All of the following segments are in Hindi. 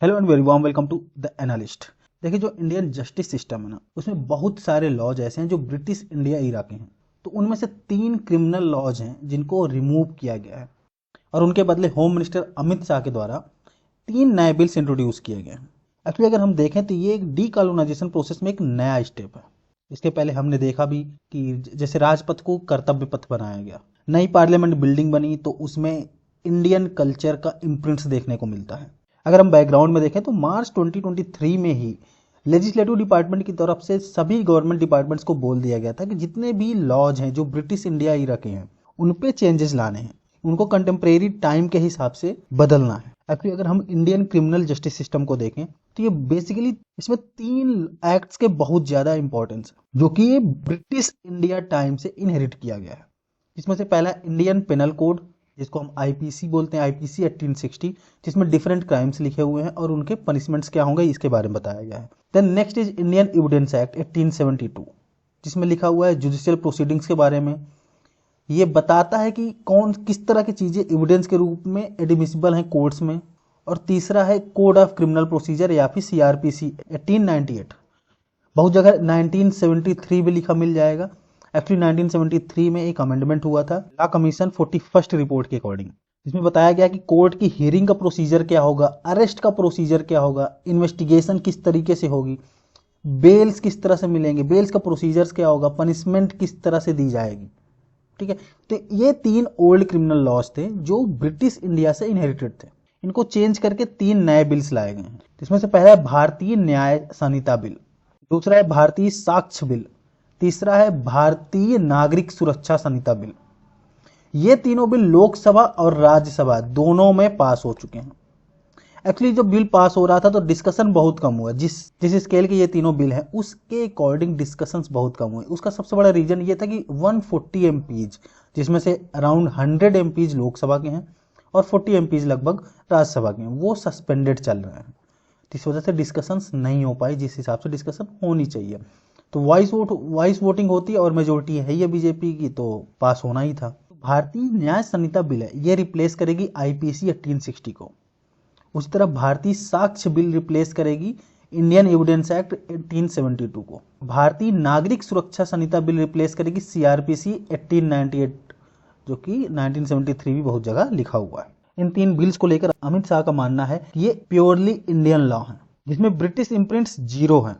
Hello and very warm welcome to the analyst. देखिए, जो इंडियन जस्टिस सिस्टम है ना, उसमें बहुत सारे लॉज ऐसे हैं जो ब्रिटिश इंडिया इरा के हैं। तो उनमें से 3 क्रिमिनल लॉज हैं जिनको रिमूव किया गया है और उनके बदले होम मिनिस्टर अमित शाह के द्वारा 3 नए बिल्स इंट्रोड्यूस किए गए हैं। एक्चुअली अगर हम देखें तो ये एक डीकॉलोनाइजेशन प्रोसेस में एक नया स्टेप है। इसके पहले हमने देखा भी कि जैसे राजपथ को कर्तव्य पथ बनाया गया, नई पार्लियामेंट बिल्डिंग बनी तो उसमें इंडियन कल्चर का इम्प्रिंट्स देखने को मिलता है। अगर हम बैकग्राउंड में देखें तो मार्च 2023 में ही लेजिस्लेटिव डिपार्टमेंट की तरफ से सभी गवर्नमेंट डिपार्टमेंट्स को बोल दिया गया था कि जितने भी लॉज हैं जो ब्रिटिश इंडिया ही रखे हैं उन पे चेंजेस लाने हैं, उनको कंटेम्प्रेरी टाइम के हिसाब से बदलना है। एक्चुअली अगर हम इंडियन क्रिमिनल जस्टिस सिस्टम को देखें तो ये बेसिकली इसमें 3 एक्ट्स के बहुत ज्यादा इंपॉर्टेंस है जो कि ये ब्रिटिश इंडिया टाइम से इनहेरिट किया गया है। इसमें से पहला इंडियन पेनल कोड, जिसको हम आईपीसी बोलते हैं, आईपीसी 1860, जिसमें डिफरेंट क्राइम्स लिखे हुए हैं और उनके पनिशमेंट्स क्या होंगे इसके बारे में बताया गया है। Then next is Indian evidence act 1872, जिसमें लिखा हुआ है जुडिशियल प्रोसीडिंग्स के बारे में। ये बताता है कि कौन किस तरह की चीजें एविडेंस के रूप में एडमिसिबल हैं कोर्ट्स में। और तीसरा है कोड ऑफ क्रिमिनल प्रोसीजर या फिर सीआरपीसी 1898। बहुत जगह 1973 भी लिखा मिल जाएगा। एक्चुअली 1973 में एक अमेंडमेंट हुआ था लॉ कमीशन 41st रिपोर्ट के अकॉर्डिंग, जिसमें बताया गया कि कोर्ट की हियरिंग का प्रोसीजर क्या होगा, अरेस्ट का प्रोसीजर क्या होगा, इन्वेस्टिगेशन किस तरीके से होगी, बेल्स किस तरह से मिलेंगे, बेल्स का प्रोसीजर क्या होगा, पनिशमेंट किस तरह से दी जाएगी। ठीक है, तो ये 3 ओल्ड क्रिमिनल लॉज थे जो ब्रिटिश इंडिया से इनहेरिटेड थे। इनको चेंज करके 3 नए बिल्स लाए गए हैं। जिसमें से पहला है भारतीय न्याय संहिता बिल, दूसरा है भारतीय साक्ष्य बिल, तीसरा है भारतीय नागरिक सुरक्षा संहिता बिल। ये तीनों बिल लोकसभा और राज्यसभा दोनों में पास हो चुके हैं। एक्चुअली जब बिल पास हो रहा था तो डिस्कशन बहुत कम हुआ। जिस जिस स्केल के ये तीनों बिल हैं उसके अकॉर्डिंग डिस्कशंस बहुत कम हुए। उसका सबसे बड़ा रीजन ये था कि 140 एमपीज, जिसमें से अराउंड 100 एमपीज लोकसभा के हैं और 40 एमपीज लगभग राज्यसभा के हैं, वो सस्पेंडेड चल रहे हैं। इस वजह से डिस्कशंस नहीं हो पाई जिस हिसाब से डिस्कशन होनी चाहिए। तो वॉइस वोटिंग होती है और मेजोरिटी है ये बीजेपी की, तो पास होना ही था। भारतीय न्याय संहिता बिल है, ये रिप्लेस करेगी आईपीसी 1860 को। उसी तरह भारतीय साक्ष्य बिल रिप्लेस करेगी इंडियन एविडेंस एक्ट 1872 को। भारतीय नागरिक सुरक्षा संहिता बिल रिप्लेस करेगी सीआरपीसी 1898, जो कि 1973 भी बहुत जगह लिखा हुआ है। इन 3 बिल्स को लेकर अमित शाह का मानना है कि ये प्योरली इंडियन लॉ है जिसमें ब्रिटिश इम्प्रिंट्स 0 हैं।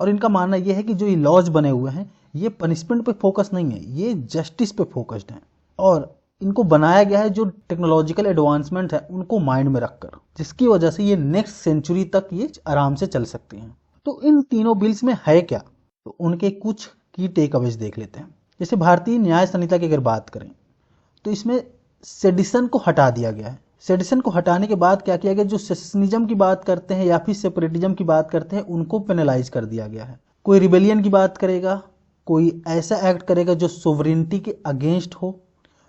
और इनका मानना यह है कि जो ये लॉज बने हुए हैं ये पनिशमेंट पे फोकस नहीं है, ये जस्टिस पे फोकस्ड हैं। और इनको बनाया गया है जो टेक्नोलॉजिकल एडवांसमेंट है उनको माइंड में रखकर, जिसकी वजह से ये नेक्स्ट सेंचुरी तक ये आराम से चल सकती हैं। तो इन तीनों बिल्स में है क्या, तो उनके कुछ की टेक अवेज देख लेते हैं। जैसे भारतीय न्याय संहिता की अगर बात करें तो इसमें सेडिशन को हटा दिया गया है। सेडिशन को हटाने के बाद क्या किया गया, जो सेशनिज्म की बात करते हैं या फिर सेपरेटिज्म की बात करते हैं उनको पेनलाइज कर दिया गया है। कोई रिबेलियन की बात करेगा, कोई ऐसा एक्ट करेगा जो सोवरेनिटी के अगेंस्ट हो,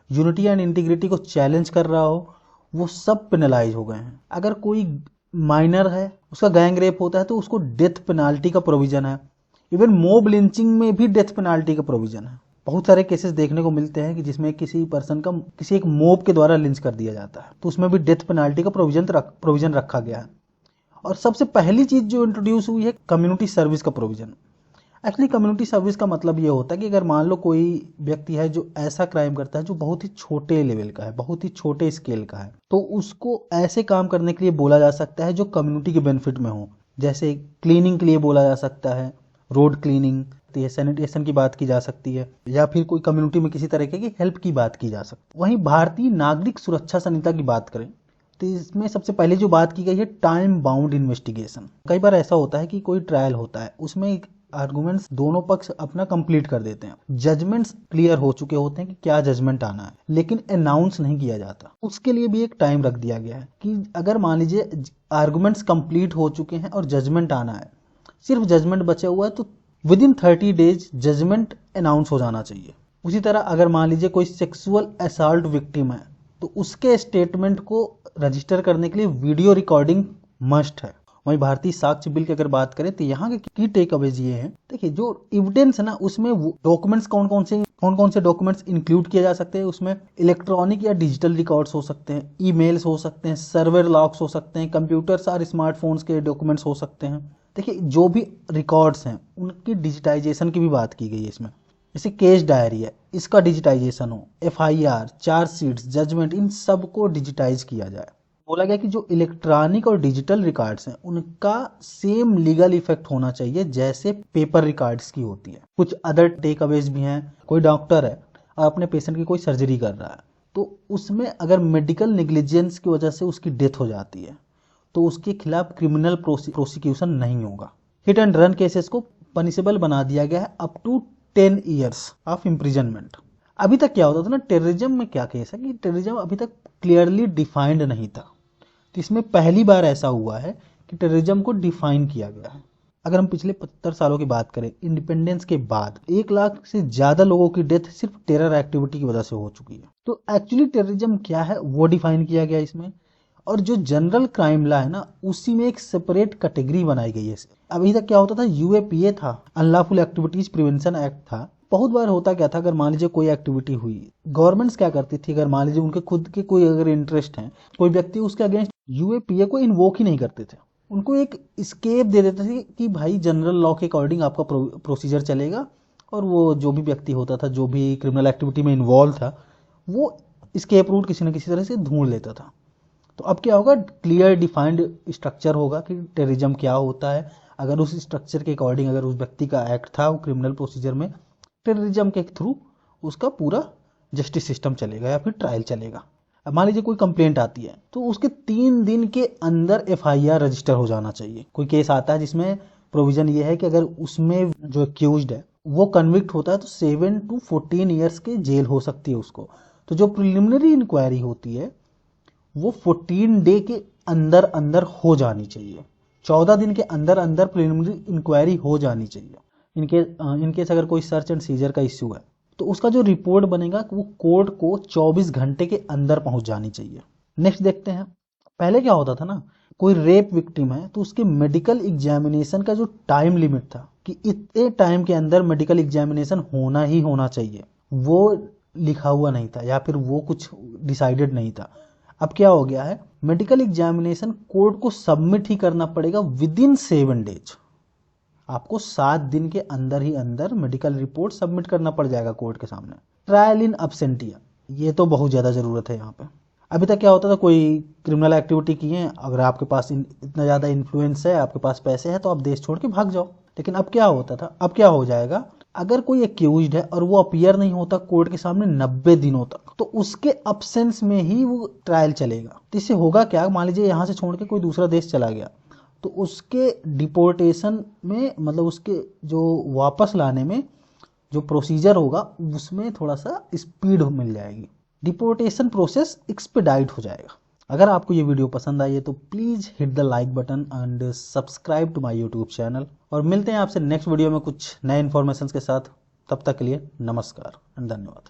यूनिटी एंड इंटीग्रिटी को चैलेंज कर रहा हो, वो सब पेनलाइज हो गए हैं। अगर कोई माइनर है, उसका गैंग रेप होता है तो उसको डेथ पेनाल्टी का प्रोविजन है। इवन मोब लिंचिंग में भी डेथ पेनाल्टी का प्रोविजन है। बहुत सारे केसेस देखने को मिलते हैं कि जिसमें किसी पर्सन का किसी एक मोब के द्वारा लिंच कर दिया जाता है, तो उसमें भी डेथ पेनाल्टी का प्रोविजन रखा गया है। और सबसे पहली चीज जो इंट्रोड्यूस हुई है कम्युनिटी सर्विस का प्रोविजन। एक्चुअली कम्युनिटी सर्विस का मतलब ये होता है कि अगर मान लो कोई व्यक्ति है जो ऐसा क्राइम करता है जो बहुत ही छोटे लेवल का है, बहुत ही छोटे स्केल का है, तो उसको ऐसे काम करने के लिए बोला जा सकता है जो कम्युनिटी के बेनिफिट में हो। जैसे क्लीनिंग के लिए बोला जा सकता है, रोड क्लीनिंग, सैनिटेशन की बात की जा सकती है, या फिर कोई कम्युनिटी में किसी तरीके की हेल्प की बात की जा सकती है। वहीं भारतीय नागरिक सुरक्षा संहिता की बात करें तो इसमें सबसे पहले जो बात की गई है टाइम बाउंड इन्वेस्टिगेशन। कई बार ऐसा होता है कि कोई ट्रायल होता है, उसमें आर्गुमेंट्स दोनों पक्ष अपना कंप्लीट कर देते हैं, जजमेंट्स क्लियर हो चुके होते हैं कि क्या जजमेंट आना है, लेकिन अनाउंस नहीं किया जाता। उसके लिए भी एक टाइम रख दिया गया है कि अगर मान लीजिए आर्गुमेंट्स कंप्लीट हो चुके हैं और जजमेंट आना है, सिर्फ जजमेंट बचा हुआ है, तो within 30 days judgement announce हो जाना चाहिए। उसी तरह अगर मान लीजिए कोई सेक्सुअल असॉल्ट विक्टिम है तो उसके स्टेटमेंट को रजिस्टर करने के लिए वीडियो रिकॉर्डिंग मस्ट है। वहीं भारतीय साक्ष्य बिल की अगर बात करें तो यहाँ के की टेक अवेज ये हैं, देखिए जो एविडेंस है ना उसमें डॉक्यूमेंट्स कौन कौन से डॉक्यूमेंट्स इंक्लूड किए जा सकते हैं, उसमें इलेक्ट्रॉनिक या डिजिटल रिकॉर्ड्स हो सकते हैं, ईमेल्स हो सकते हैं, सर्वर लॉग्स हो सकते हैं, कंप्यूटर्स और स्मार्टफोन्स के डॉक्यूमेंट्स हो सकते हैं। देखिए जो भी रिकॉर्ड्स हैं उनकी डिजिटाइजेशन की भी बात की गई है इसमें। जैसे केस डायरी है, इसका डिजिटाइजेशन हो, FIR, चार्जशीट्स, जजमेंट, इन सब को डिजिटाइज किया जाए। बोला गया कि जो इलेक्ट्रॉनिक और डिजिटल रिकॉर्ड्स हैं उनका सेम लीगल इफेक्ट होना चाहिए जैसे पेपर रिकॉर्ड्स की होती है। कुछ अदर टेक अवेज भी हैं, कोई डॉक्टर है और अपने पेशेंट की कोई सर्जरी कर रहा है तो उसमें अगर मेडिकल नेग्लिजेंस की वजह से उसकी डेथ हो जाती है तो उसके खिलाफ क्रिमिनल प्रोसिक्यूशन नहीं होगा। हिट एंड रन केसेस को पनिशेबल बना दिया गया है up to 10 years of imprisonment. अभी तक क्या होता था ना, टेररिज्म में क्या केस है कि टेररिज्म अभी तक क्लियरली डिफाइंड नहीं था, तो इसमें पहली बार ऐसा हुआ है कि टेररिज्म को डिफाइन किया गया है। अगर हम पिछले 75 सालों की बात करें, इंडिपेंडेंस के बाद 1 लाख से ज़्यादा लोगों की डेथ सिर्फ टेरर एक्टिविटी की वजह से हो चुकी है। तो एक्चुअली टेररिज्म क्या है वो डिफाइन किया गया इसमें, और जो जनरल क्राइम लॉ है ना उसी में एक सेपरेट कैटेगरी बनाई गई है। अभी तक क्या होता था, UAPA था, अनलॉफुल एक्टिविटीज प्रिवेंशन एक्ट था। बहुत बार होता क्या था, अगर मान लीजिए कोई एक्टिविटी हुई, गवर्नमेंट्स क्या करती थी, अगर मान लीजिए उनके खुद के कोई अगर इंटरेस्ट है, कोई व्यक्ति उसके अगेंस्ट UAPA को इन्वोक ही नहीं करते थे, उनको एक स्केप दे देते थे कि भाई जनरल लॉ के अकॉर्डिंग आपका प्रोसीजर चलेगा, और वो जो भी व्यक्ति होता था जो भी क्रिमिनल एक्टिविटी में इन्वॉल्व था वो स्केप रूट किसी न किसी तरह से ढूंढ लेता था। तो अब क्या होगा, क्लियर डिफाइंड स्ट्रक्चर होगा कि टेररिज्म क्या होता है। अगर उस स्ट्रक्चर के अकॉर्डिंग अगर उस व्यक्ति का एक्ट था वो क्रिमिनल प्रोसीजर में, टेररिज्म के थ्रू उसका पूरा जस्टिस सिस्टम चलेगा या फिर ट्रायल चलेगा। अब मान लीजिए कोई कंप्लेंट आती है तो उसके 3 दिन के अंदर FIR रजिस्टर हो जाना चाहिए। कोई केस आता है जिसमें प्रोविजन ये है कि अगर उसमें जो एक्यूज्ड है वो कन्विक्ट होता है तो 7 to 14 ईयर्स की जेल हो सकती है उसको। तो जो प्रिलिमिनरी इंक्वायरी होती है वो 14 डे के अंदर अंदर हो जानी चाहिए, 14 दिन के अंदर अंदर प्रिलिमिनरी इंक्वायरी हो जानी चाहिए। इनकेस अगर कोई सर्च एंड सीजर का इश्यू है तो उसका जो रिपोर्ट बनेगा वो कोर्ट को 24 घंटे के अंदर पहुंच जानी चाहिए। नेक्स्ट देखते हैं, पहले क्या होता था ना, कोई रेप विक्टिम है तो उसके मेडिकल एग्जामिनेशन का जो टाइम लिमिट था कि इतने टाइम के अंदर मेडिकल एग्जामिनेशन होना ही होना चाहिए, वो लिखा हुआ नहीं था या फिर वो कुछ डिसाइडेड नहीं था। अब क्या हो गया है, मेडिकल एग्जामिनेशन कोर्ट को सबमिट ही करना पड़ेगा विदिन 7 डेज। आपको 7 दिन के अंदर ही अंदर मेडिकल रिपोर्ट सबमिट करना पड़ जाएगा कोर्ट के सामने। ट्रायल इन अब्सेंटिया, ये तो बहुत ज़्यादा ज़रूरत है यहाँ पे। अभी तक क्या होता था, कोई क्रिमिनल एक्टिविटी की है, अगर आपके पास इतना ज़्यादा इन्फ्लुएंस है, आपके पास पैसे हैं तो आप देश छोड़ के भाग जाओ। लेकिन अब क्या होता था, अब क्या हो जाएगा, अगर कोई एक्यूज्ड है और वो अपीयर नहीं होता कोर्ट के सामने 90 दिनों तक, तो उसके अब्सेंस में ही वो ट्रायल चलेगा। तो इससे होगा क्या, मान लीजिए यहाँ से छोड़ के कोई दूसरा देश चला गया तो उसके डिपोर्टेशन में, मतलब उसके जो वापस लाने में जो प्रोसीजर होगा उसमें थोड़ा सा स्पीड मिल जाएगी, डिपोर्टेशन प्रोसेस एक्सपेडाइट हो जाएगा। अगर आपको ये वीडियो पसंद आई है तो please hit the like button and subscribe to my YouTube channel, और मिलते हैं आपसे नेक्स्ट वीडियो में कुछ नए इन्फॉर्मेशन के साथ। तब तक के लिए नमस्कार एंड धन्यवाद।